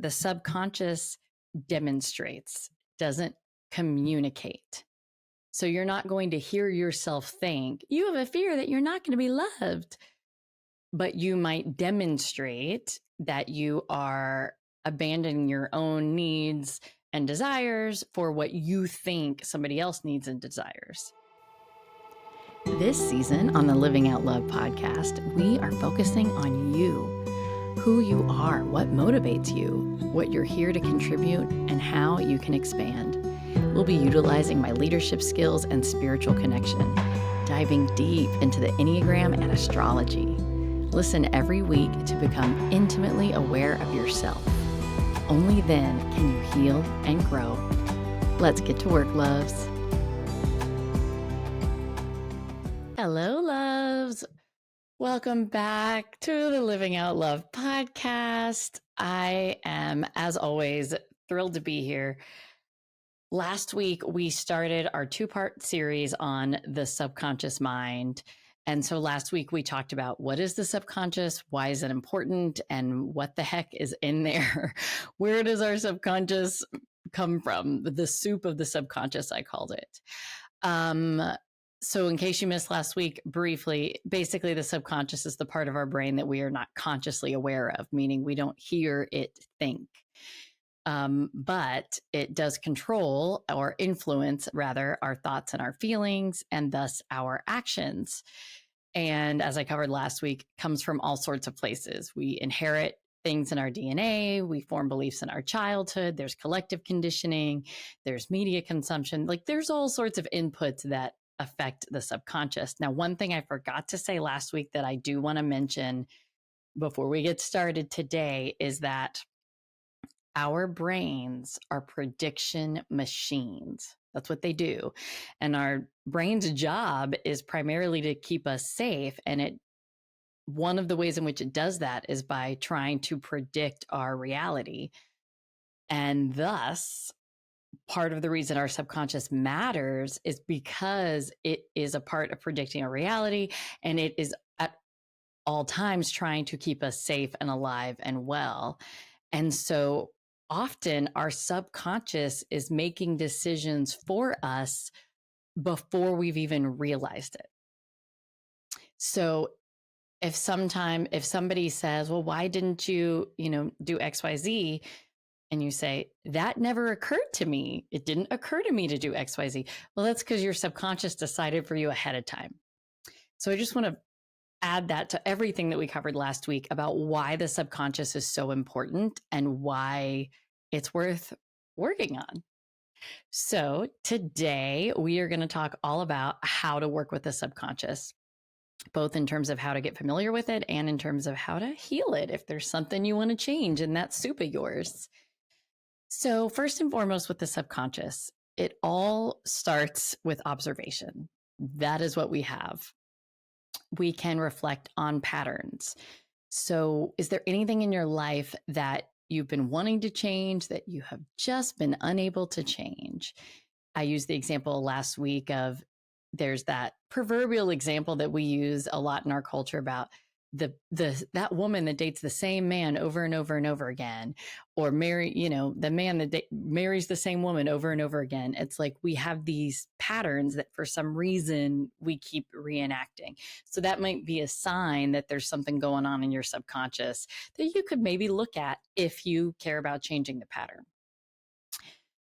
the subconscious demonstrates, doesn't communicate. So you're not going to hear yourself think, you have a fear that you're not going to be loved. But you might demonstrate that you are abandoning your own needs and desires for what you think somebody else needs and desires. This season on the Living Out Love podcast, we are focusing on you, who you are, what motivates you, what you're here to contribute, and how you can expand. We'll be utilizing my leadership skills and spiritual connection, diving deep into the Enneagram and astrology. Listen every week to become intimately aware of yourself. Only then can you heal and grow. Let's get to work, loves. Hello, loves. Welcome back to the Living Out Love podcast. I am, as always, thrilled to be here. Last week, we started our two-part series on the subconscious mind. And so last week we talked about what is the subconscious, why is it important, and what the heck is in there? Where does our subconscious come from? The soup of the subconscious, I called it. So in case you missed last week, briefly, basically the subconscious is the part of our brain that we are not consciously aware of, meaning we don't hear it think. But it does control or influence, rather, our thoughts and our feelings, and thus our actions. And as I covered last week, comes from all sorts of places. We inherit things in our DNA. We form beliefs in our childhood. There's collective conditioning. There's media consumption. Like there's all sorts of inputs that affect the subconscious. Now, one thing I forgot to say last week that I do want to mention before we get started today is that our brains are prediction machines. That's what they do. And our brain's job is primarily to keep us safe. And one of the ways in which it does that is by trying to predict our reality. And thus, part of the reason our subconscious matters is because it is a part of predicting our reality. And it is at all times trying to keep us safe and alive and well. And so often our subconscious is making decisions for us before we've even realized it. So if somebody says, well, why didn't you, do XYZ? And you say, that never occurred to me. It didn't occur to me to do XYZ. Well, that's because your subconscious decided for you ahead of time. So I just want to add that to everything that we covered last week about why the subconscious is so important and why it's worth working on. So today we are going to talk all about how to work with the subconscious, both in terms of how to get familiar with it and in terms of how to heal it if there's something you want to change in that soup of yours. So first and foremost with the subconscious, it all starts with observation. That is what we have. We can reflect on patterns. So is there anything in your life that you've been wanting to change that you have just been unable to change? I used the example last week of there's that proverbial example that we use a lot in our culture about that woman that dates the same man over and over and over again, or the man that marries the same woman over and over again. It's like we have these patterns that for some reason we keep reenacting. So that might be a sign that there's something going on in your subconscious that you could maybe look at if you care about changing the pattern.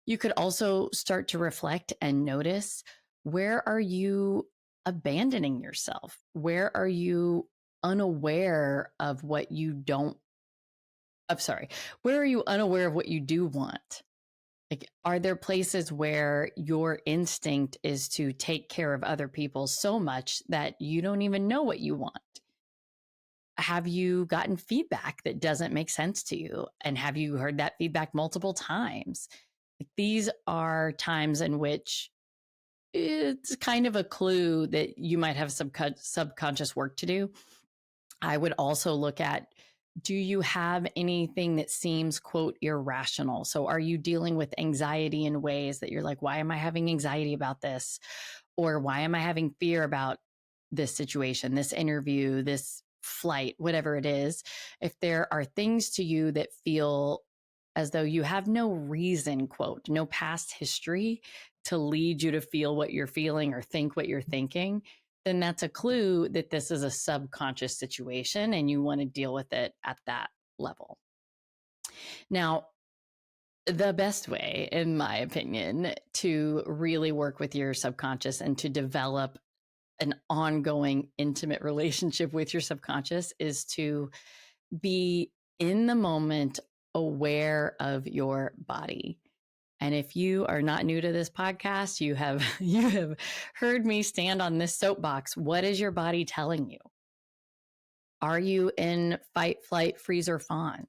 You could also start to reflect and notice, where are you abandoning yourself? Where are you unaware of what you don't, where are you unaware of what you do want? Like, are there places where your instinct is to take care of other people so much that you don't even know what you want? Have you gotten feedback that doesn't make sense to you? And have you heard that feedback multiple times? These are times in which it's kind of a clue that you might have subconscious work to do. I would also look at, do you have anything that seems, quote, irrational? So are you dealing with anxiety in ways that you're like, why am I having anxiety about this? Or why am I having fear about this situation, this interview, this flight, whatever it is? If there are things to you that feel as though you have no reason, quote, no past history to lead you to feel what you're feeling or think what you're thinking, then that's a clue that this is a subconscious situation and you want to deal with it at that level. Now, the best way, in my opinion, to really work with your subconscious and to develop an ongoing intimate relationship with your subconscious is to be in the moment, aware of your body. And if you are not new to this podcast, you have heard me stand on this soapbox. What is your body telling you? Are you in fight, flight, freeze, or fawn?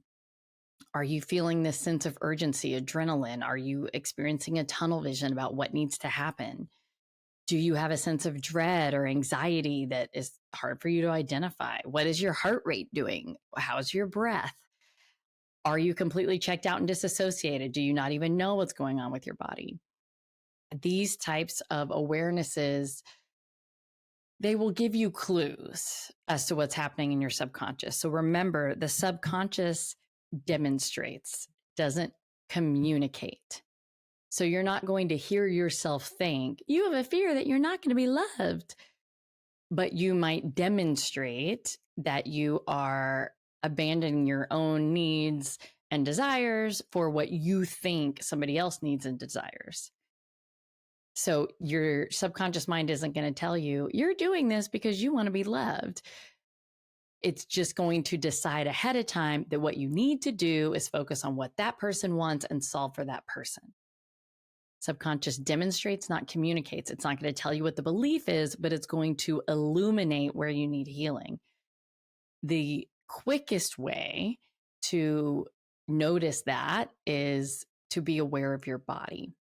Are you feeling this sense of urgency, adrenaline? Are you experiencing a tunnel vision about what needs to happen? Do you have a sense of dread or anxiety that is hard for you to identify? What is your heart rate doing? How's your breath? Are you completely checked out and disassociated? Do you not even know what's going on with your body? These types of awarenesses, they will give you clues as to what's happening in your subconscious. So remember, the subconscious demonstrates, doesn't communicate. So you're not going to hear yourself think, you have a fear that you're not going to be loved. But you might demonstrate that you are abandoning your own needs and desires for what you think somebody else needs and desires. So your subconscious mind isn't going to tell you, you're doing this because you want to be loved. It's just going to decide ahead of time that what you need to do is focus on what that person wants and solve for that person. Subconscious demonstrates, not communicates. It's not going to tell you what the belief is, but it's going to illuminate where you need healing. The quickest way to notice that is to be aware of your body.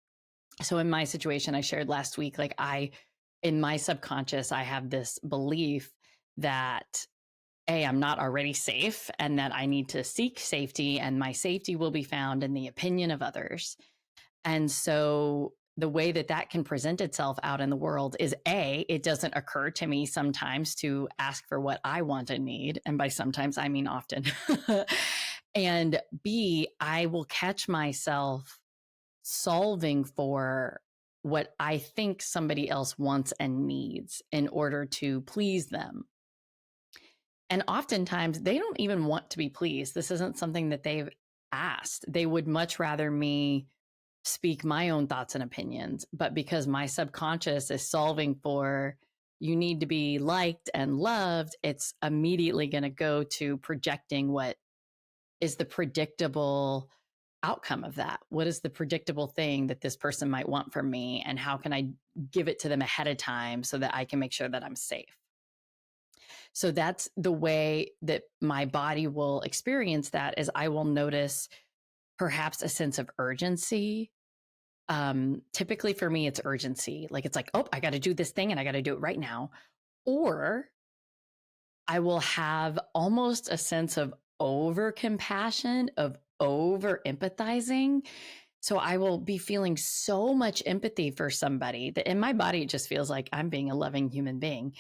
So in my situation, I shared last week, in my subconscious, I have this belief that I'm not already safe and that I need to seek safety, and my safety will be found in the opinion of others. And so the way that can present itself out in the world is it doesn't occur to me sometimes to ask for what I want and need. And by sometimes, I mean often. And B, I will catch myself solving for what I think somebody else wants and needs in order to please them. And oftentimes they don't even want to be pleased. This isn't something that they've asked. They would much rather me speak my own thoughts and opinions, but because my subconscious is solving for you need to be liked and loved, it's immediately going to go to projecting what is the predictable outcome of that. What is the predictable thing that this person might want from me, and how can I give it to them ahead of time so that I can make sure that I'm safe? So that's the way that my body will experience that, is I will notice perhaps a sense of urgency. Typically for me, it's urgency. It's like, oh, I got to do this thing and I got to do it right now. Or I will have almost a sense of over compassion, of over empathizing. So I will be feeling so much empathy for somebody that in my body, it just feels like I'm being a loving human being.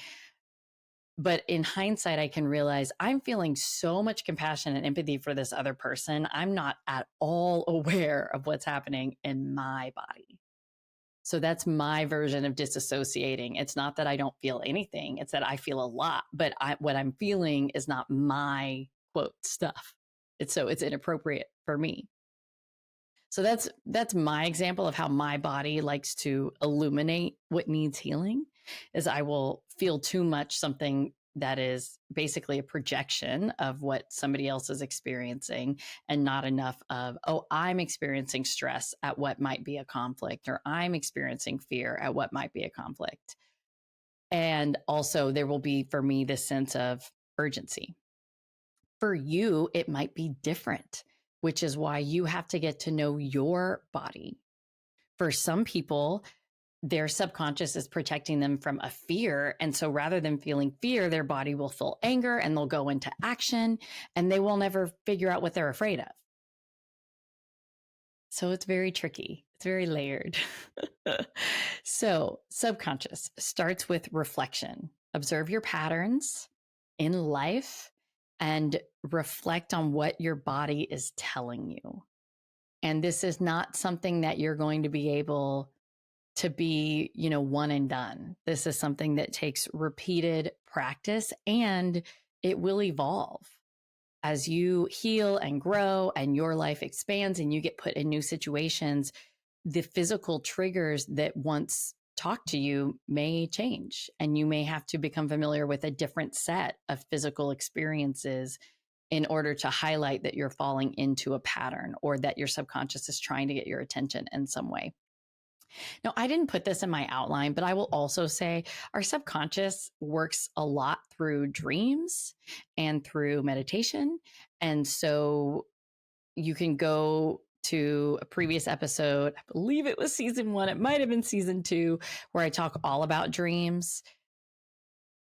But in hindsight, I can realize I'm feeling so much compassion and empathy for this other person. I'm not at all aware of what's happening in my body. So that's my version of disassociating. It's not that I don't feel anything. It's that I feel a lot, but what I'm feeling is not my quote stuff. It's inappropriate for me. So that's my example of how my body likes to illuminate what needs healing. Is I will feel too much something that is basically a projection of what somebody else is experiencing, and not enough of, I'm experiencing stress at what might be a conflict, or I'm experiencing fear at what might be a conflict. And also there will be, for me, this sense of urgency. For you, it might be different, which is why you have to get to know your body. For some people, their subconscious is protecting them from a fear. And so rather than feeling fear, their body will feel anger and they'll go into action, and they will never figure out what they're afraid of. So it's very tricky. It's very layered. So subconscious starts with reflection. Observe your patterns in life and reflect on what your body is telling you. And this is not something that you're going to be able to be, one and done. This is something that takes repeated practice, and it will evolve as you heal and grow and your life expands and you get put in new situations. The physical triggers that once talked to you may change, and you may have to become familiar with a different set of physical experiences in order to highlight that you're falling into a pattern or that your subconscious is trying to get your attention in some way. Now, I didn't put this in my outline, but I will also say our subconscious works a lot through dreams and through meditation. And so you can go to a previous episode. I believe it was season 1. It might have been season 2, where I talk all about dreams.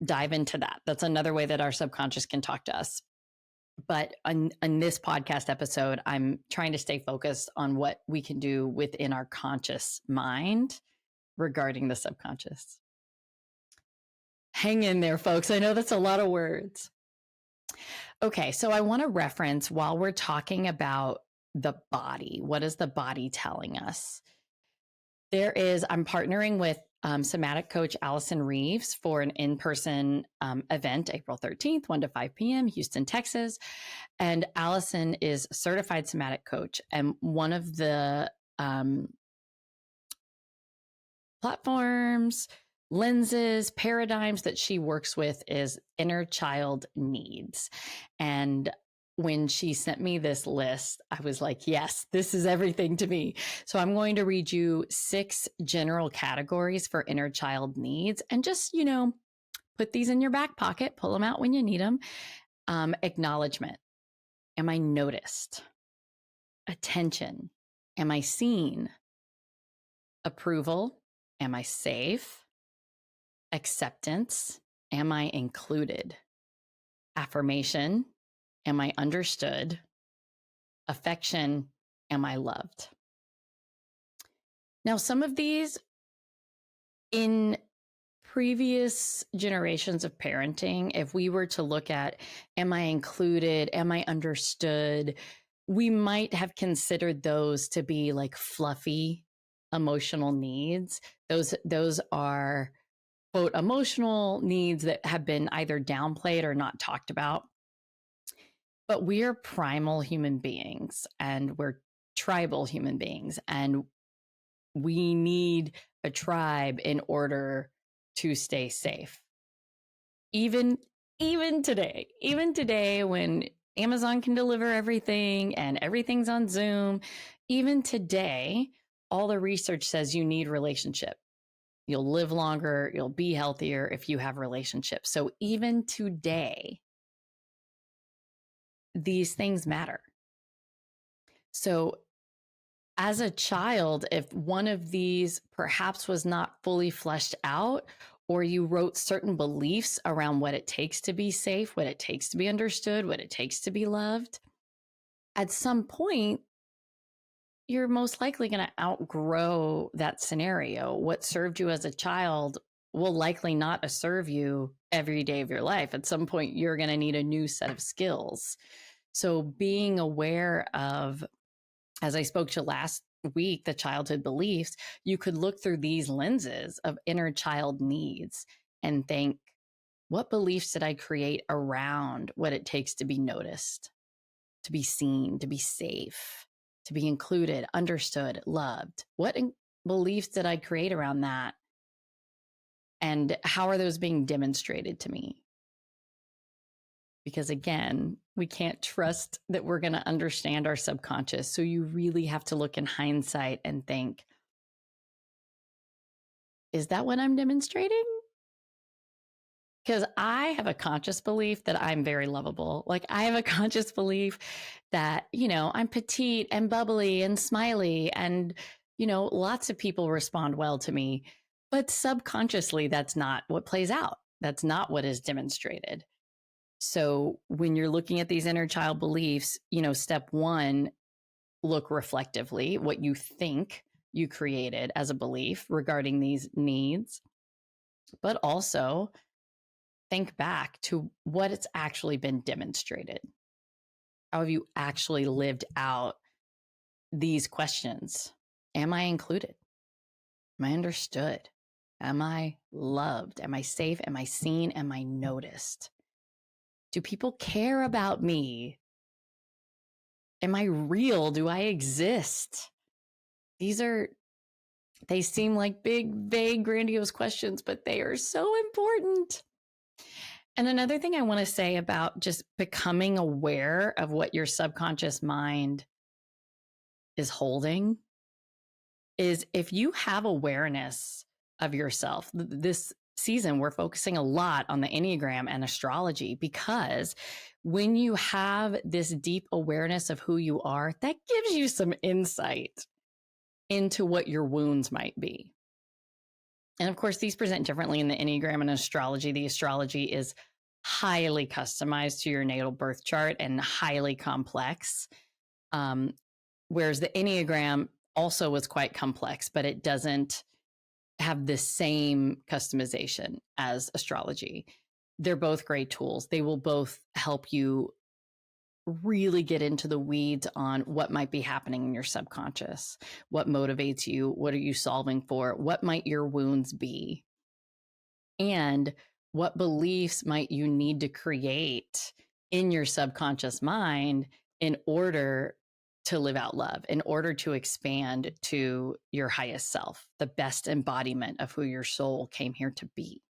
Dive into that. That's another way that our subconscious can talk to us. But on this podcast episode, I'm trying to stay focused on what we can do within our conscious mind regarding the subconscious. Hang in there, folks. I know that's a lot of words. Okay, so I want to reference, while we're talking about the body, what is the body telling us? I'm partnering with somatic coach Allison Reeves for an in-person event, April 13th, 1 to 5 p.m., Houston, Texas. And Allison is a certified somatic coach. And one of the platforms, lenses, paradigms that she works with is inner child needs. And when she sent me this list, I was like, yes, this is everything to me. So I'm going to read you 6 general categories for inner child needs, and just, put these in your back pocket, pull them out when you need them. Acknowledgement. Am I noticed? Attention. Am I seen? Approval. Am I safe? Acceptance. Am I included? Affirmation. Am I understood? Affection. Am I loved? Now, some of these, in previous generations of parenting, if we were to look at, am I included? Am I understood? We might have considered those to be like fluffy emotional needs. Those are, quote, emotional needs that have been either downplayed or not talked about. But we are primal human beings, and we're tribal human beings, and we need a tribe in order to stay safe. Even today, when Amazon can deliver everything and everything's on Zoom, even today, all the research says you need relationship. You'll live longer, you'll be healthier if you have relationships. So even today, these things matter. So as a child, if one of these perhaps was not fully fleshed out, or you wrote certain beliefs around what it takes to be safe, what it takes to be understood, what it takes to be loved, at some point, you're most likely going to outgrow that scenario. What served you as a child will likely not serve you every day of your life. At some point, you're going to need a new set of skills. So being aware of, as I spoke to last week, the childhood beliefs, you could look through these lenses of inner child needs and think, what beliefs did I create around what it takes to be noticed, to be seen, to be safe, to be included, understood, loved? What beliefs did I create around that? And how are those being demonstrated to me? Because again, we can't trust that we're going to understand our subconscious. So you really have to look in hindsight and think, is that what I'm demonstrating? Because I have a conscious belief that I'm very lovable. Like, I have a conscious belief that, I'm petite and bubbly and smiley, and, lots of people respond well to me. But subconsciously, that's not what plays out. That's not what is demonstrated. So when you're looking at these inner child beliefs, step 1, look reflectively what you think you created as a belief regarding these needs, but also think back to what it's actually been demonstrated. How have you actually lived out these questions. Am I included? Am I understood? Am I loved? Am I safe? Am I seen? Am I noticed? Do people care about me? Am I real? Do I exist? They seem like big, vague, grandiose questions, but they are so important. And another thing I want to say about just becoming aware of what your subconscious mind is holding is if you have awareness of yourself. This season, we're focusing a lot on the Enneagram and astrology, because when you have this deep awareness of who you are, that gives you some insight into what your wounds might be. And of course, these present differently in the Enneagram and astrology. The astrology is highly customized to your natal birth chart and highly complex. Whereas the Enneagram also is quite complex, but it doesn't have the same customization as astrology. They're both great tools. They will both help you really get into the weeds on what might be happening in your subconscious, what motivates you, what are you solving for, what might your wounds be, and what beliefs might you need to create in your subconscious mind in order to live out love, in order to expand to your highest self, the best embodiment of who your soul came here to be.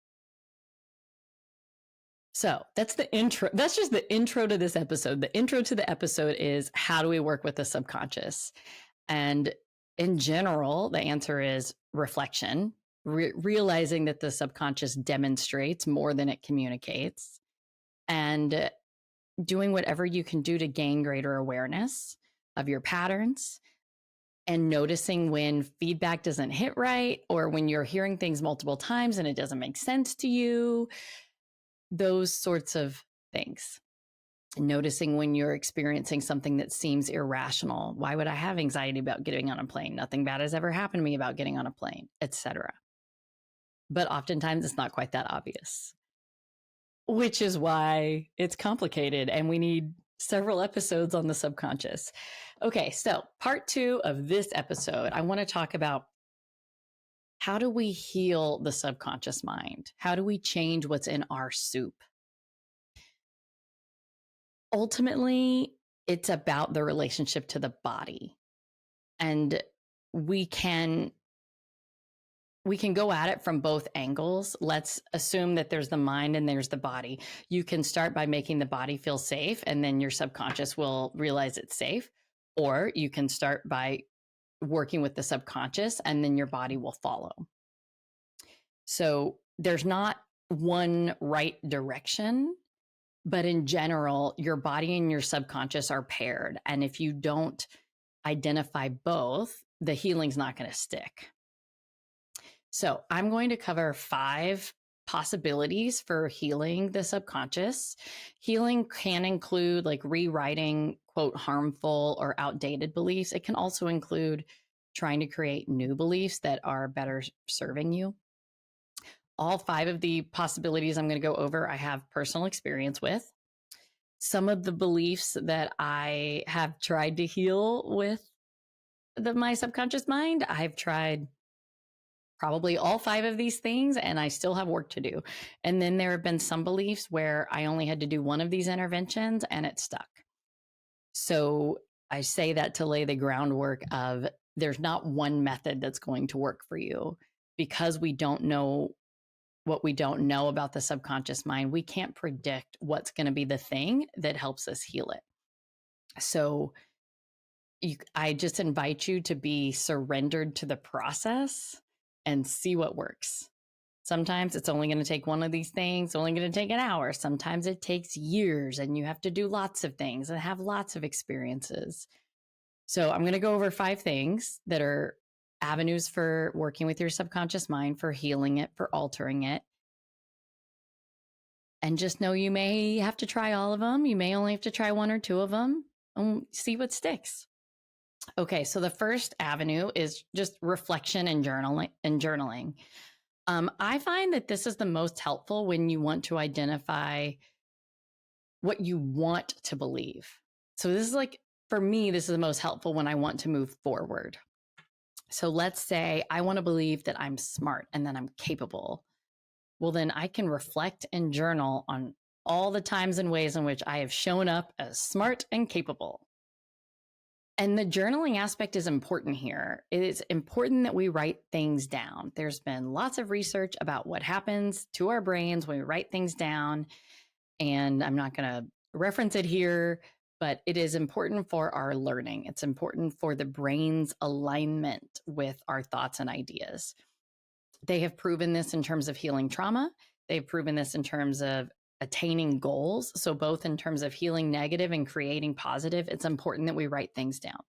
So that's the intro. That's just the intro to this episode. The intro to the episode is, how do we work with the subconscious? And in general, the answer is reflection, realizing that the subconscious demonstrates more than it communicates, and doing whatever you can do to gain greater awareness of your patterns, and noticing when feedback doesn't hit right, or when you're hearing things multiple times and it doesn't make sense to you, those sorts of things. Noticing when you're experiencing something that seems irrational. Why would I have anxiety about getting on a plane? Nothing bad has ever happened to me about getting on a plane, etc. But oftentimes it's not quite that obvious, which is why it's complicated and we need several episodes on the subconscious. Okay, so part 2 of this episode, I want to talk about, how do we heal the subconscious mind? How do we change what's in our soup? Ultimately, it's about the relationship to the body. And we can go at it from both angles. Let's assume that there's the mind and there's the body. You can start by making the body feel safe, and then your subconscious will realize it's safe. Or you can start by working with the subconscious, and then your body will follow. So there's not one right direction, but in general, your body and your subconscious are paired. And if you don't identify both, the healing's not going to stick. So I'm going to cover 5 possibilities for healing the subconscious. Healing can include like rewriting, quote, harmful or outdated beliefs. It can also include trying to create new beliefs that are better serving you. All 5 of the possibilities I'm going to go over, I have personal experience with. Some of the beliefs that I have tried to heal with my subconscious mind, I've tried probably all 5 of these things, and I still have work to do. And then there have been some beliefs where I only had to do one of these interventions and it stuck. So I say that to lay the groundwork of, there's not one method that's going to work for you, because we don't know what we don't know about the subconscious mind. We can't predict what's going to be the thing that helps us heal it. So I just invite you to be surrendered to the process and see what works. Sometimes it's only going to take one of these things, only going to take an hour. Sometimes it takes years and you have to do lots of things and have lots of experiences. So I'm going to go over 5 things that are avenues for working with your subconscious mind, for healing it, for altering it. And just know you may have to try all of them. You may only have to try 1 or 2 of them and see what sticks. Okay, so the first avenue is just reflection and journaling. I find that this is the most helpful when you want to identify what you want to believe. So this is like for me, this is the most helpful when I want to move forward. So let's say I want to believe that I'm smart and that I'm capable. Well, then I can reflect and journal on all the times and ways in which I have shown up as smart and capable. And the journaling aspect is important here. It is important that we write things down. There's been lots of research about what happens to our brains when we write things down. And I'm not going to reference it here, but it is important for our learning. It's important for the brain's alignment with our thoughts and ideas. They have proven this in terms of healing trauma. They've proven this in terms of attaining goals. So both in terms of healing negative and creating positive, it's important that we write things down.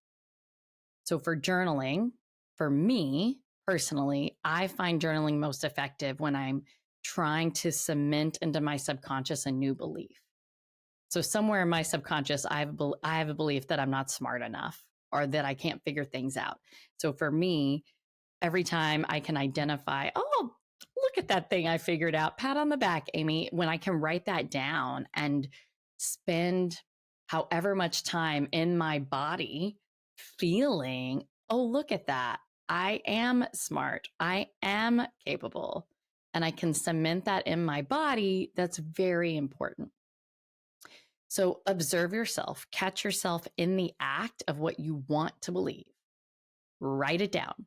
So for journaling, for me personally, I find journaling most effective when I'm trying to cement into my subconscious a new belief. So somewhere in my subconscious, I have a belief that I'm not smart enough or that I can't figure things out. So for me, every time I can identify, oh, look at that thing I figured out, pat on the back, Amy, when I can write that down and spend however much time in my body feeling, oh, look at that. I am smart. I am capable. And I can cement that in my body. That's very important. So observe yourself, catch yourself in the act of what you want to believe. Write it down.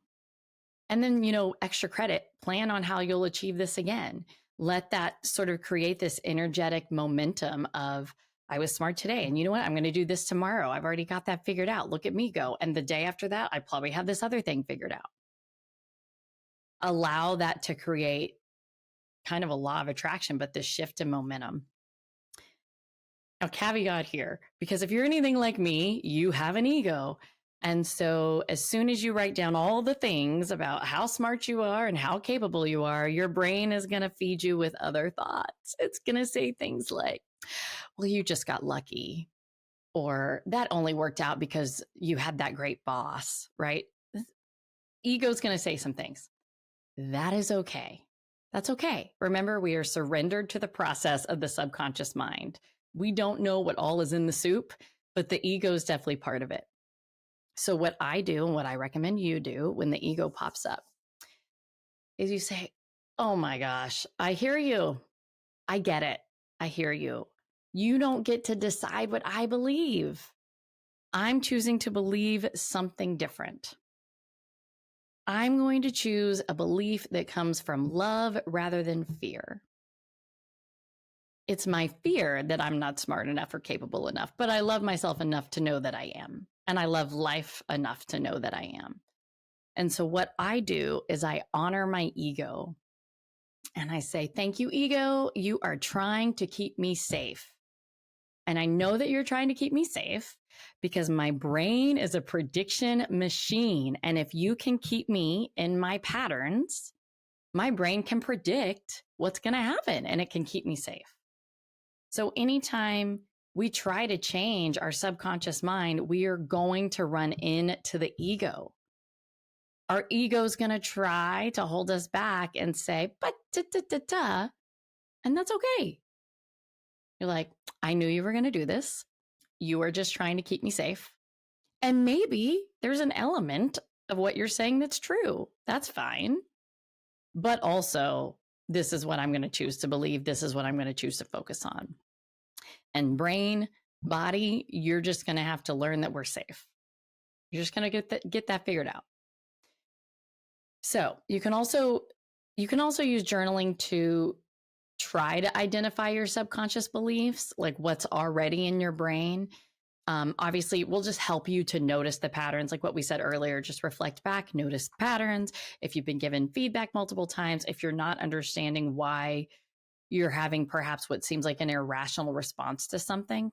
And then, extra credit, plan on how you'll achieve this again. Let that sort of create this energetic momentum of, I was smart today. And you know what? I'm going to do this tomorrow. I've already got that figured out. Look at me go. And the day after that, I probably have this other thing figured out. Allow that to create kind of a law of attraction, but this shift in momentum. Now, caveat here, because if you're anything like me, you have an ego. And so as soon as you write down all the things about how smart you are and how capable you are, your brain is going to feed you with other thoughts. It's going to say things like, well, you just got lucky, or that only worked out because you had that great boss, right? Ego's going to say some things. That is okay. That's okay. Remember, we are surrendered to the process of the subconscious mind. We don't know what all is in the soup, but the ego is definitely part of it. So what I do and what I recommend you do when the ego pops up is you say, oh my gosh, I hear you. I get it. I hear you. You don't get to decide what I believe. I'm choosing to believe something different. I'm going to choose a belief that comes from love rather than fear. It's my fear that I'm not smart enough or capable enough, but I love myself enough to know that I am. And I love life enough to know that I am. And so what I do is I honor my ego. And I say, thank you, ego. You are trying to keep me safe. And I know that you're trying to keep me safe because my brain is a prediction machine. And if you can keep me in my patterns, my brain can predict what's going to happen and it can keep me safe. So anytime we try to change our subconscious mind, we are going to run into the ego. Our ego is going to try to hold us back and say, but and that's okay. You're like, I knew you were going to do this. You were just trying to keep me safe. And maybe there's an element of what you're saying that's true. That's fine. But also, this is what I'm going to choose to believe. This is what I'm going to choose to focus on. And brain, body, you're just going to have to learn that we're safe. You're just going to get that figured out. So you can also use journaling to try to identify your subconscious beliefs, like what's already in your brain. Obviously, it will just help you to notice the patterns, like what we said earlier. Just reflect back, notice patterns. If you've been given feedback multiple times, if you're not understanding why you're having perhaps what seems like an irrational response to something,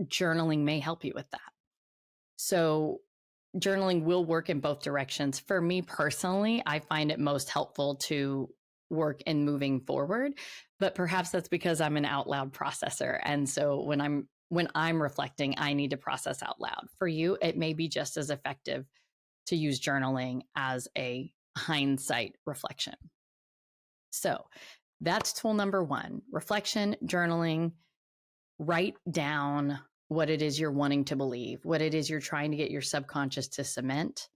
journaling may help you with that. So journaling will work in both directions. For me personally, I find it most helpful to work in moving forward, but perhaps that's because I'm an out loud processor. And so when I'm reflecting, I need to process out loud. For you, it may be just as effective to use journaling as a hindsight reflection. So that's tool number one: reflection, journaling. Write down what it is you're wanting to believe, what it is you're trying to get your subconscious to cement.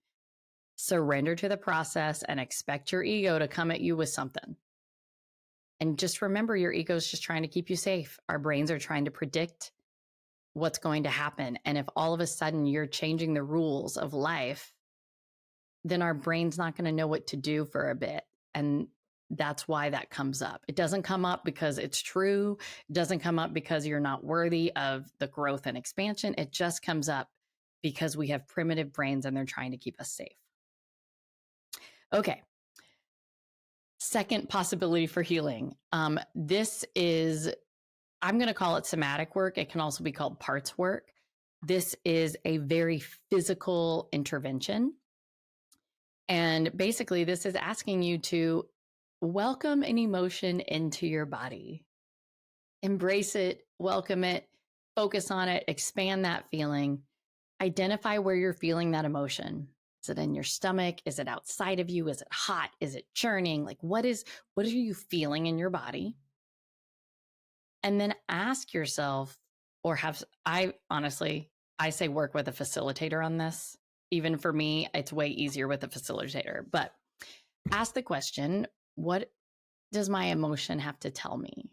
Surrender to the process and expect your ego to come at you with something. And just remember, your ego is just trying to keep you safe. Our brains are trying to predict what's going to happen. And if all of a sudden you're changing the rules of life, then our brain's not going to know what to do for a bit. And that's why that comes up. It doesn't come up because it's true. It doesn't come up because you're not worthy of the growth and expansion. It just comes up because we have primitive brains and they're trying to keep us safe. Okay. Second possibility for healing. This is, I'm going to call it somatic work. It can also be called parts work. This is a very physical intervention. And basically, this is asking you to welcome an emotion into your body. Embrace it, welcome it, focus on it, expand that feeling. Identify where you're feeling that emotion. Is it in your stomach? Is it outside of you? Is it hot? Is it churning? Like what are you feeling in your body? And then ask yourself, I say work with a facilitator on this. Even for me, it's way easier with a facilitator, but ask the question, what does my emotion have to tell me?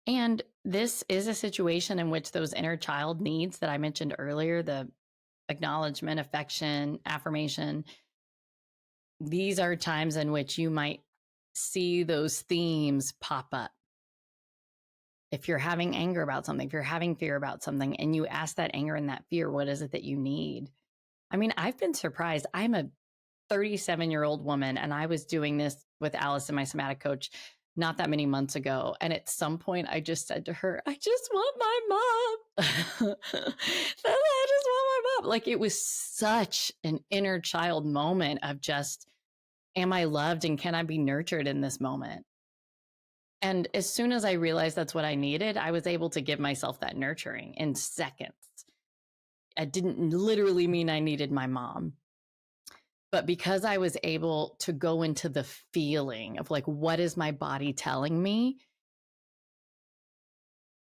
And this is a situation in which those inner child needs that I mentioned earlier, the acknowledgement, affection, affirmation, these are times in which you might see those themes pop up. If you're having anger about something, if you're having fear about something, and you ask that anger and that fear, what is it that you need? I mean, I've been surprised. I'm a 37-year-old woman, and I was doing this with Allison, my somatic coach, not that many months ago. And at some point, I just said to her, I just want my mom. I just want my mom. Like it was such an inner child moment of just, am I loved and can I be nurtured in this moment? And as soon as I realized that's what I needed, I was able to give myself that nurturing in seconds. It didn't literally mean I needed my mom. But because I was able to go into the feeling of like, what is my body telling me?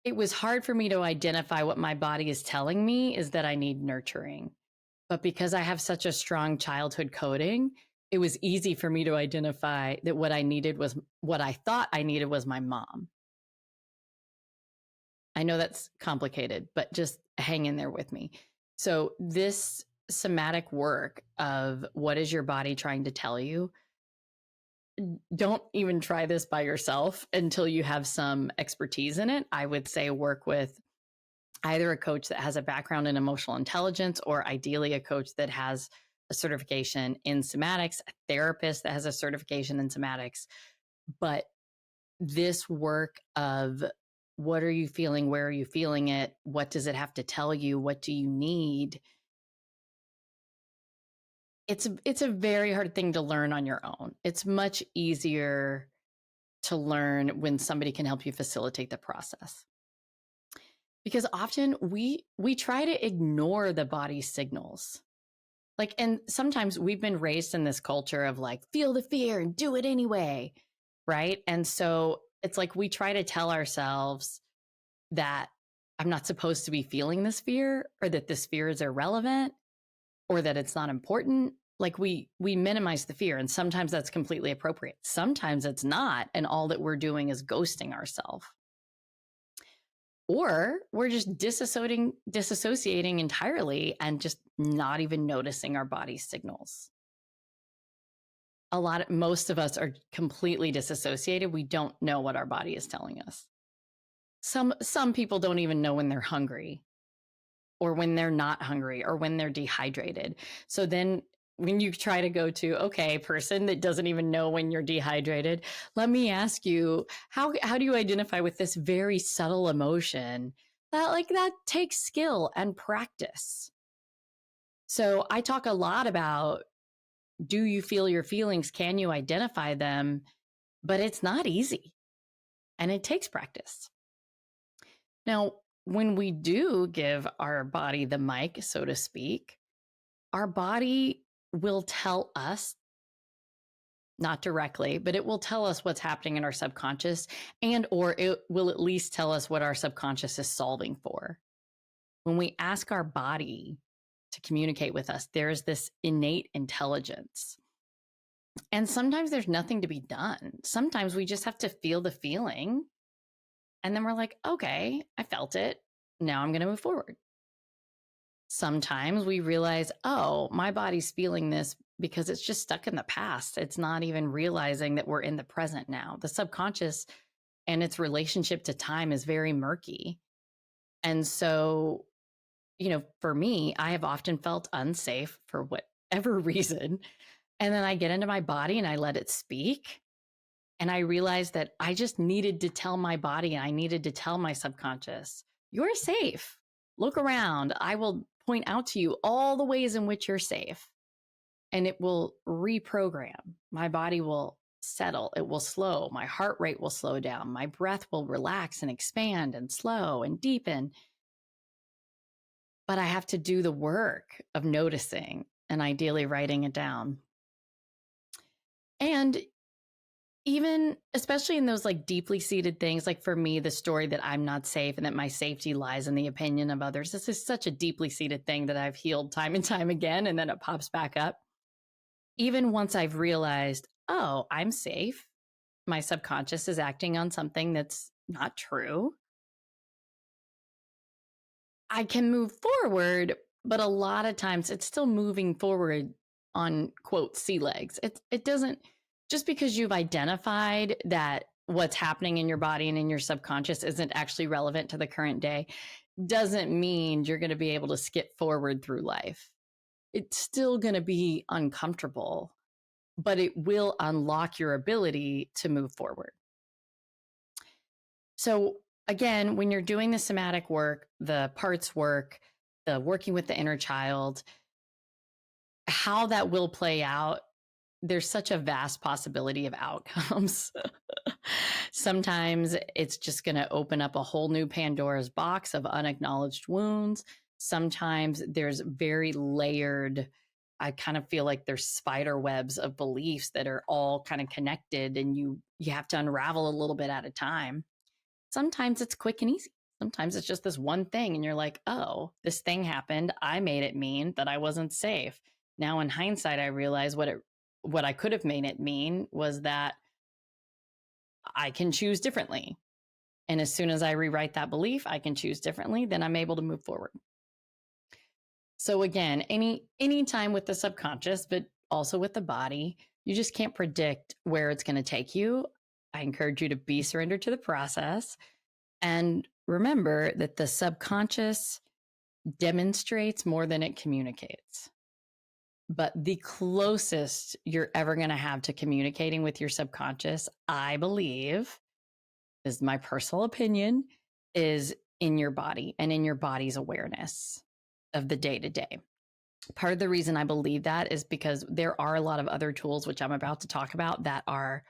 It was hard for me to identify what my body is telling me is that I need nurturing. But because I have such a strong childhood coding, it was easy for me to identify that what I thought I needed was my mom. I know that's complicated, but just hang in there with me. So this somatic work of what is your body trying to tell you, don't even try this by yourself until you have some expertise in it. I would say work with either a coach that has a background in emotional intelligence, or ideally a coach that has a certification in somatics, a therapist that has a certification in somatics. But this work of what are you feeling? Where are you feeling it? What does it have to tell you? What do you need? It's a very hard thing to learn on your own. It's much easier to learn when somebody can help you facilitate the process. Because often we try to ignore the body's signals. Like, and sometimes we've been raised in this culture of like, feel the fear and do it anyway, right? And so it's like we try to tell ourselves that I'm not supposed to be feeling this fear, or that this fear is irrelevant, or that it's not important. Like we minimize the fear, and sometimes that's completely appropriate. Sometimes it's not, and all that we're doing is ghosting ourselves. Or we're just disassociating entirely and just not even noticing our body's signals. Most of us are completely disassociated. We don't know what our body is telling us. Some people don't even know when they're hungry, or when they're not hungry, or when they're dehydrated. So then when you try to go to, okay, person that doesn't even know when you're dehydrated, let me ask you, how do you identify with this very subtle emotion that takes skill and practice? So I talk a lot about, do you feel your feelings? Can you identify them? But it's not easy, and it takes practice. Now, when we do give our body the mic, so to speak, our body will tell us not directly, but it will tell us what's happening in our subconscious, and or it will at least tell us what our subconscious is solving for. When we ask our body to communicate with us, there's this innate intelligence. And sometimes there's nothing to be done. Sometimes we just have to feel the feeling. And then we're like, okay, I felt it. Now I'm going to move forward. Sometimes we realize, oh, my body's feeling this because it's just stuck in the past. It's not even realizing that we're in the present now. The subconscious and its relationship to time is very murky. And so, for me, I have often felt unsafe for whatever reason. And then I get into my body and I let it speak. And I realized that I just needed to tell my body, and I needed to tell my subconscious, you're safe. Look around. I will point out to you all the ways in which you're safe. And it will reprogram. My body will settle. It will slow. My heart rate will slow down. My breath will relax and expand and slow and deepen. But I have to do the work of noticing and ideally writing it down. And even, especially in those like deeply seated things, like for me, the story that I'm not safe and that my safety lies in the opinion of others. This is such a deeply seated thing that I've healed time and time again, and then it pops back up. Even once I've realized, oh, I'm safe, my subconscious is acting on something that's not true, I can move forward, but a lot of times it's still moving forward on quote sea legs. It doesn't, just because you've identified that what's happening in your body and in your subconscious isn't actually relevant to the current day, doesn't mean you're going to be able to skip forward through life. It's still going to be uncomfortable, but it will unlock your ability to move forward. So again, when you're doing the somatic work, the parts work, the working with the inner child, how that will play out, there's such a vast possibility of outcomes. Sometimes it's just going to open up a whole new Pandora's box of unacknowledged wounds. Sometimes there's very layered, I kind of feel like there's spider webs of beliefs that are all kind of connected, and you have to unravel a little bit at a time. Sometimes it's quick and easy. Sometimes it's just this one thing and you're like, oh, this thing happened. I made it mean that I wasn't safe. Now in hindsight, I realize what I could have made it mean was that I can choose differently. And as soon as I rewrite that belief, I can choose differently, then I'm able to move forward. So again, any time with the subconscious, but also with the body, you just can't predict where it's going to take you. I encourage you to be surrendered to the process. And remember that the subconscious demonstrates more than it communicates. But the closest you're ever going to have to communicating with your subconscious, I believe, is my personal opinion, is in your body and in your body's awareness of the day-to-day. Part of the reason I believe that is because there are a lot of other tools, which I'm about to talk about, that are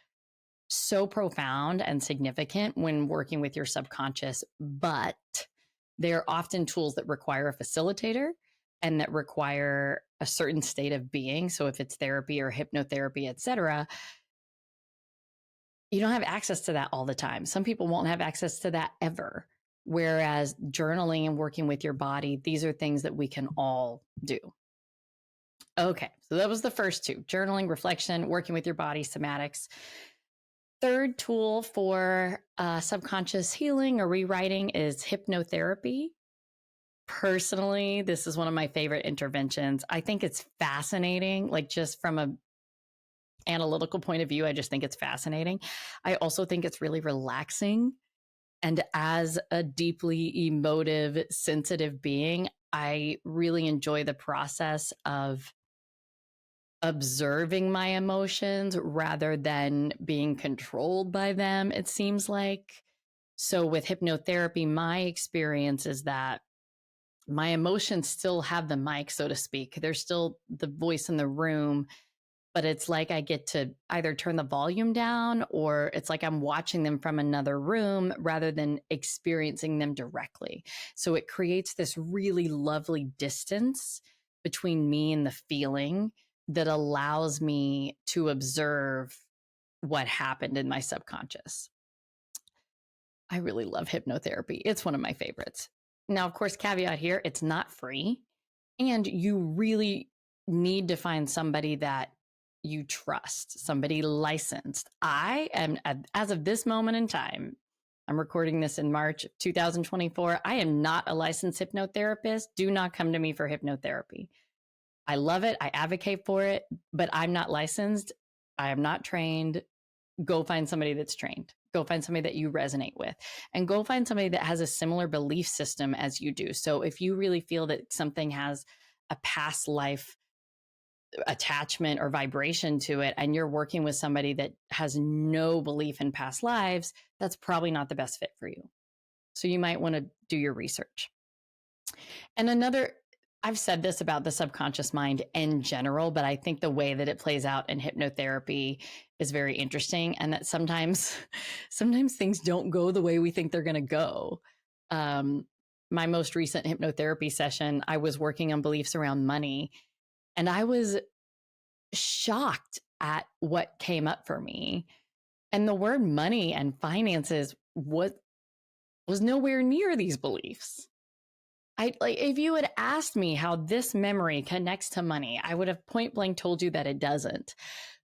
so profound and significant when working with your subconscious, but they're often tools that require a facilitator and that require a certain state of being. So if it's therapy or hypnotherapy, etc., you don't have access to that all the time. Some people won't have access to that ever. Whereas journaling and working with your body, these are things that we can all do. Okay, so that was the first two: journaling, reflection, working with your body, somatics. Third tool for subconscious healing or rewriting is hypnotherapy. Personally, this is one of my favorite interventions. I think it's fascinating, like just from a analytical point of view, I just think it's fascinating. I also think it's really relaxing. And as a deeply emotive, sensitive being, I really enjoy the process of observing my emotions rather than being controlled by them, it seems like. So with hypnotherapy, my experience is that my emotions still have the mic, so to speak. There's still the voice in the room, but it's like I get to either turn the volume down, or it's like I'm watching them from another room rather than experiencing them directly. So it creates this really lovely distance between me and the feeling, that allows me to observe what happened in my subconscious. I really love hypnotherapy. It's one of my favorites. Now, of course, caveat here, it's not free. And you really need to find somebody that you trust, somebody licensed. I am, as of this moment in time, I'm recording this in March 2024. I am not a licensed hypnotherapist. Do not come to me for hypnotherapy. I love it. I advocate for it, but I'm not licensed. I am not trained. Go find somebody that's trained. Go find somebody that you resonate with, and go find somebody that has a similar belief system as you do. So if you really feel that something has a past life attachment or vibration to it, and you're working with somebody that has no belief in past lives, that's probably not the best fit for you. So you might want to do your research. And I've said this about the subconscious mind in general, but I think the way that it plays out in hypnotherapy is very interesting, and that sometimes things don't go the way we think they're going to go. My most recent hypnotherapy session, I was working on beliefs around money, and I was shocked at what came up for me. And the word money and finances was nowhere near these beliefs. If you had asked me how this memory connects to money, I would have point blank told you that it doesn't.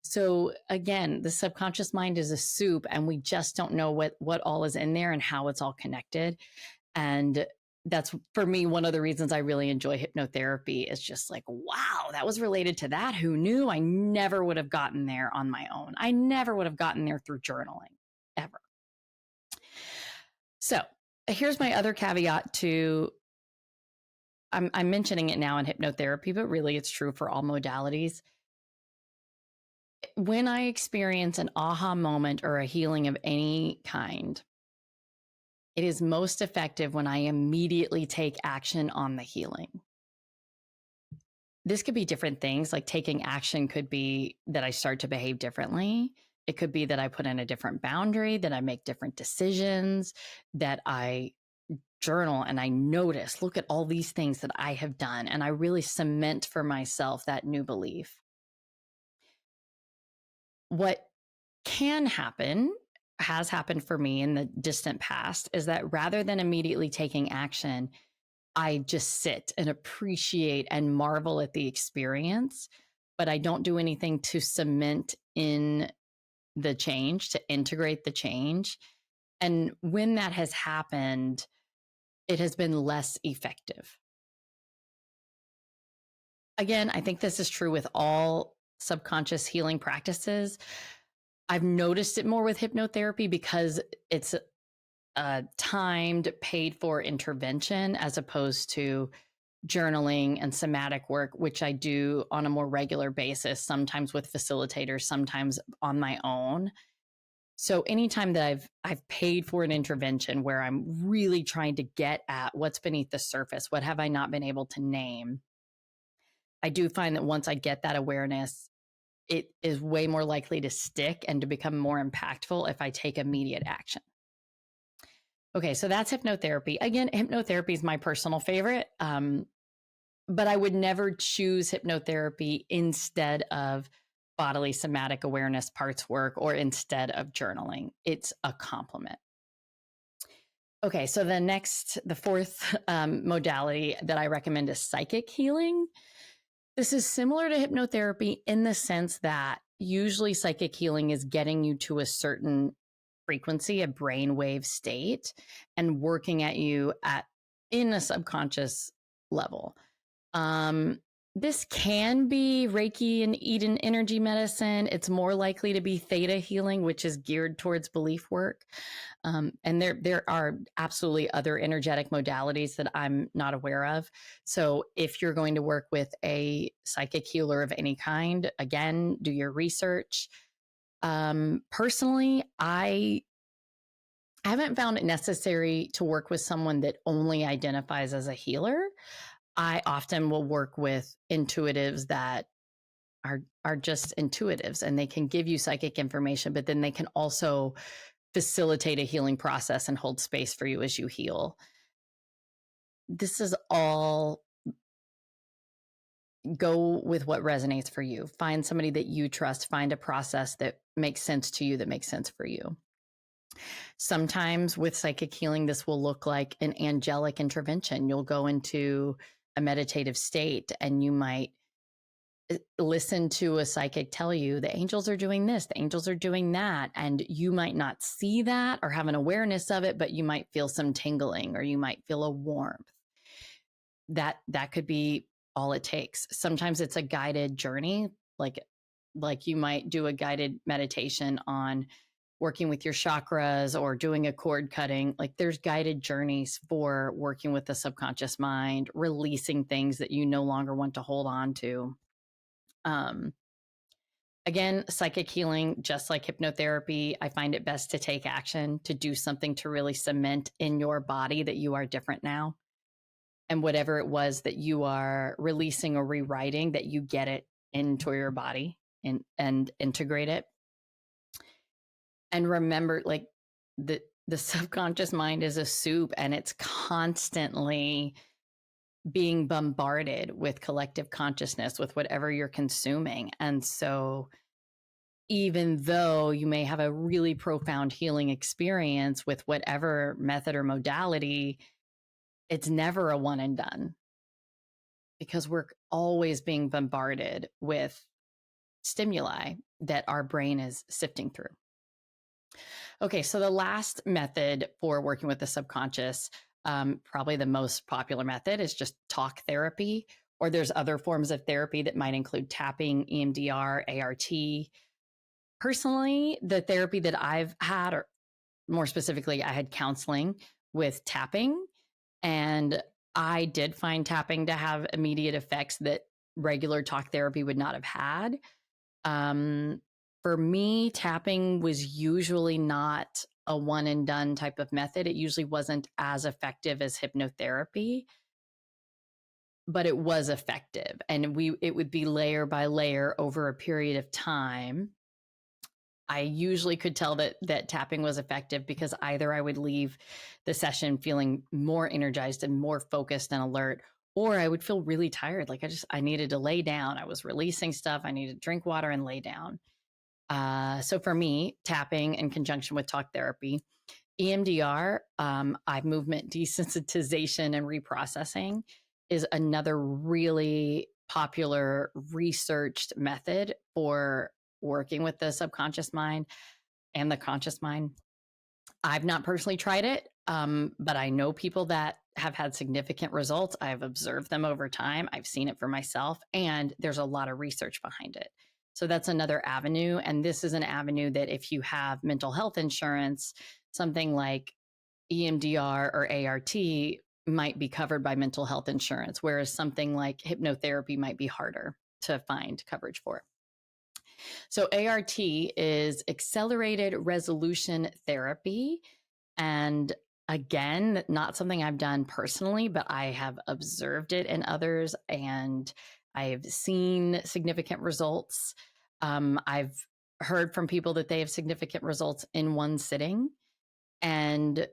So again, the subconscious mind is a soup, and we just don't know what all is in there and how it's all connected. And that's, for me, one of the reasons I really enjoy hypnotherapy is just like, wow, that was related to that. Who knew? I never would have gotten there on my own. I never would have gotten there through journaling, ever. So here's my other caveat to, I'm mentioning it now in hypnotherapy, but really it's true for all modalities. When I experience an aha moment or a healing of any kind, it is most effective when I immediately take action on the healing. This could be different things, like taking action could be that I start to behave differently. It could be that I put in a different boundary, that I make different decisions, that I journal and I notice, look at all these things that I have done, and I really cement for myself that new belief. What can happen, has happened for me in the distant past, is that rather than immediately taking action, I just sit and appreciate and marvel at the experience, but I don't do anything to cement in the change, to integrate the change. And when that has happened, it has been less effective. Again, I think this is true with all subconscious healing practices. I've noticed it more with hypnotherapy because it's a timed, paid for intervention as opposed to journaling and somatic work, which I do on a more regular basis, sometimes with facilitators, sometimes on my own. So anytime that I've paid for an intervention where I'm really trying to get at what's beneath the surface, what have I not been able to name, I do find that once I get that awareness, it is way more likely to stick and to become more impactful if I take immediate action. Okay, so that's hypnotherapy. Again, hypnotherapy is my personal favorite, but I would never choose hypnotherapy instead of bodily somatic awareness parts work or instead of journaling. It's a complement. Okay, so the fourth modality that I recommend is psychic healing. This is similar to hypnotherapy in the sense that usually psychic healing is getting you to a certain frequency, a brainwave state, and working at you in a subconscious level. This can be Reiki and Eden energy medicine. It's more likely to be theta healing, which is geared towards belief work. And there are absolutely other energetic modalities that I'm not aware of. So if you're going to work with a psychic healer of any kind, again, do your research. Personally, I haven't found it necessary to work with someone that only identifies as a healer. I often will work with intuitives that are just intuitives, and they can give you psychic information, but then they can also facilitate a healing process and hold space for you as you heal. This is all go with what resonates for you. Find somebody that you trust. Find a process that makes sense to you, that makes sense for you. Sometimes with psychic healing, this will look like an angelic intervention. You'll go into a meditative state and you might listen to a psychic tell you the angels are doing this, the angels are doing that. And you might not see that or have an awareness of it, but you might feel some tingling or you might feel a warmth. That could be all it takes. Sometimes it's a guided journey, like you might do a guided meditation on working with your chakras or doing a cord cutting. Like there's guided journeys for working with the subconscious mind, releasing things that you no longer want to hold on to. Again, psychic healing, just like hypnotherapy, I find it best to take action, to do something to really cement in your body that you are different now. And whatever it was that you are releasing or rewriting, that you get it into your body and integrate it. And remember, like the subconscious mind is a soup and it's constantly being bombarded with collective consciousness, with whatever you're consuming. And so even though you may have a really profound healing experience with whatever method or modality, it's never a one and done, because we're always being bombarded with stimuli that our brain is sifting through. Okay, so the last method for working with the subconscious, probably the most popular method, is just talk therapy, or there's other forms of therapy that might include tapping, EMDR, ART. Personally, the therapy that I've had, or more specifically, I had counseling with tapping, and I did find tapping to have immediate effects that regular talk therapy would not have had. For me, tapping was usually not a one and done type of method. It usually wasn't as effective as hypnotherapy, but it was effective. And it would be layer by layer over a period of time. I usually could tell that tapping was effective because either I would leave the session feeling more energized and more focused and alert, or I would feel really tired. Like I needed to lay down. I was releasing stuff. I needed to drink water and lay down. So for me, tapping in conjunction with talk therapy, EMDR, eye movement desensitization and reprocessing, is another really popular researched method for working with the subconscious mind and the conscious mind. I've not personally tried it, but I know people that have had significant results. I've observed them over time. I've seen it for myself, and there's a lot of research behind it. So that's another avenue. And this is an avenue that if you have mental health insurance, something like EMDR or ART might be covered by mental health insurance, whereas something like hypnotherapy might be harder to find coverage for. So ART is accelerated resolution therapy. And again, not something I've done personally, but I have observed it in others and I've seen significant results. I've heard from people that they have significant results in one sitting, and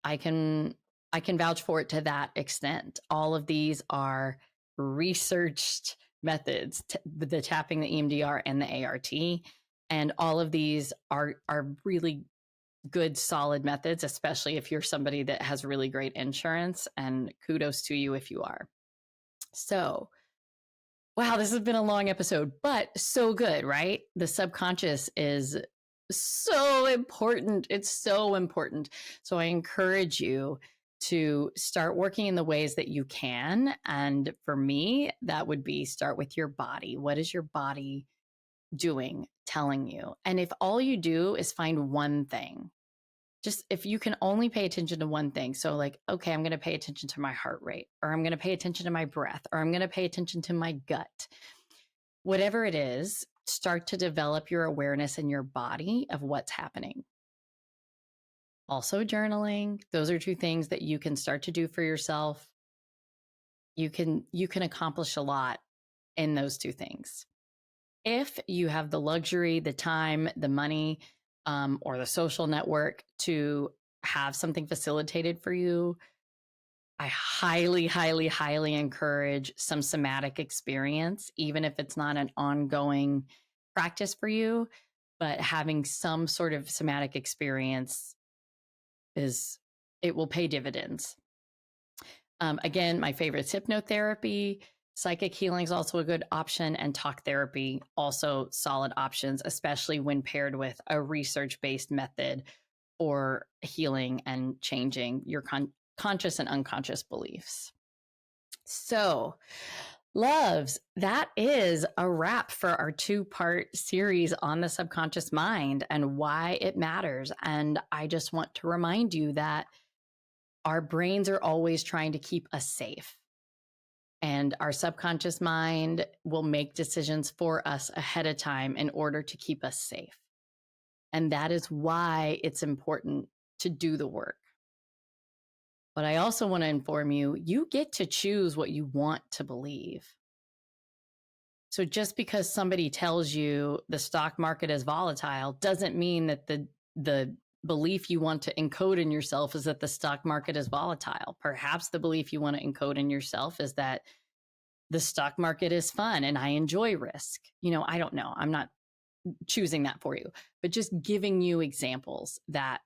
I can vouch for it to that extent. All of these are researched methods, the tapping, the EMDR, and the ART, and all of these are really good, solid methods, especially if you're somebody that has really great insurance, and kudos to you if you are. So, wow, this has been a long episode, but so good, right? The subconscious is so important. It's so important. So I encourage you to start working in the ways that you can. And for me, that would be start with your body. What is your body doing, telling you? And if all you do is find one thing, just if you can only pay attention to one thing. So like, okay, I'm going to pay attention to my heart rate, or I'm going to pay attention to my breath, or I'm going to pay attention to my gut. Whatever it is, start to develop your awareness in your body of what's happening. Also journaling. Those are two things that you can start to do for yourself. You can accomplish a lot in those two things. If you have the luxury, the time, the money, or the social network to have something facilitated for you, I highly, highly, highly encourage some somatic experience, even if it's not an ongoing practice for you, but having some sort of somatic experience it will pay dividends. Again, my favorite is hypnotherapy. Psychic healing is also a good option, and talk therapy, also solid options, especially when paired with a research-based method for healing and changing your conscious and unconscious beliefs. So, loves, that is a wrap for our 2-part series on the subconscious mind and why it matters. And I just want to remind you that our brains are always trying to keep us safe. And our subconscious mind will make decisions for us ahead of time in order to keep us safe. And that is why it's important to do the work. But I also want to inform you, you get to choose what you want to believe. So just because somebody tells you the stock market is volatile doesn't mean that the belief you want to encode in yourself is that the stock market is volatile. Perhaps the belief you want to encode in yourself is that the stock market is fun and I enjoy risk. I don't know. I'm not choosing that for you, but just giving you examples that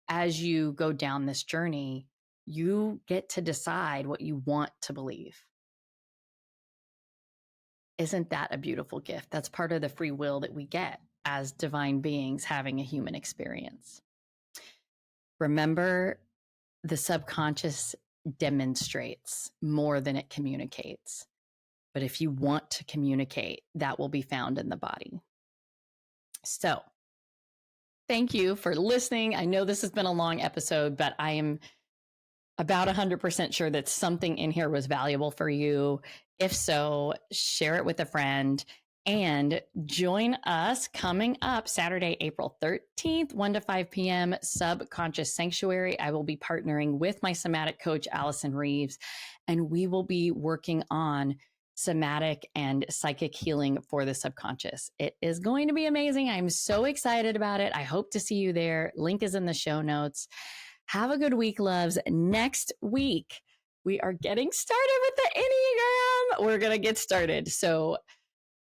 as you go down this journey, you get to decide what you want to believe. Isn't that a beautiful gift? That's part of the free will that we get as divine beings having a human experience. Remember, the subconscious demonstrates more than it communicates. But if you want to communicate, that will be found in the body. So, thank you for listening. I know this has been a long episode, but I am about 100% sure that something in here was valuable for you. If so, share it with a friend and join us coming up Saturday, April 13th, 1 to 5 p.m. Subconscious Sanctuary. I will be partnering with my somatic coach, Allison Reeves, and we will be working on somatic and psychic healing for the subconscious. It is going to be amazing. I'm so excited about it. I hope to see you there. Link is in the show notes. Have a good week, loves. Next week, we are getting started with the Enneagram. We're going to get started. So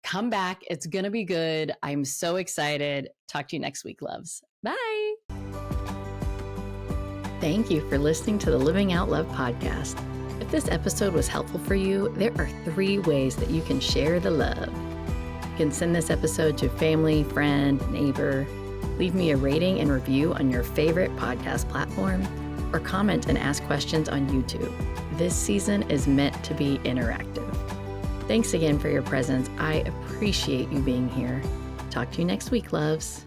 come back. It's going to be good. I'm so excited. Talk to you next week, loves. Bye. Thank you for listening to the Living Out Love podcast. If this episode was helpful for you, there are 3 ways that you can share the love. You can send this episode to a family, friend, neighbor, leave me a rating and review on your favorite podcast platform, or comment and ask questions on YouTube. This season is meant to be interactive. Thanks again for your presence. I appreciate you being here. Talk to you next week, loves.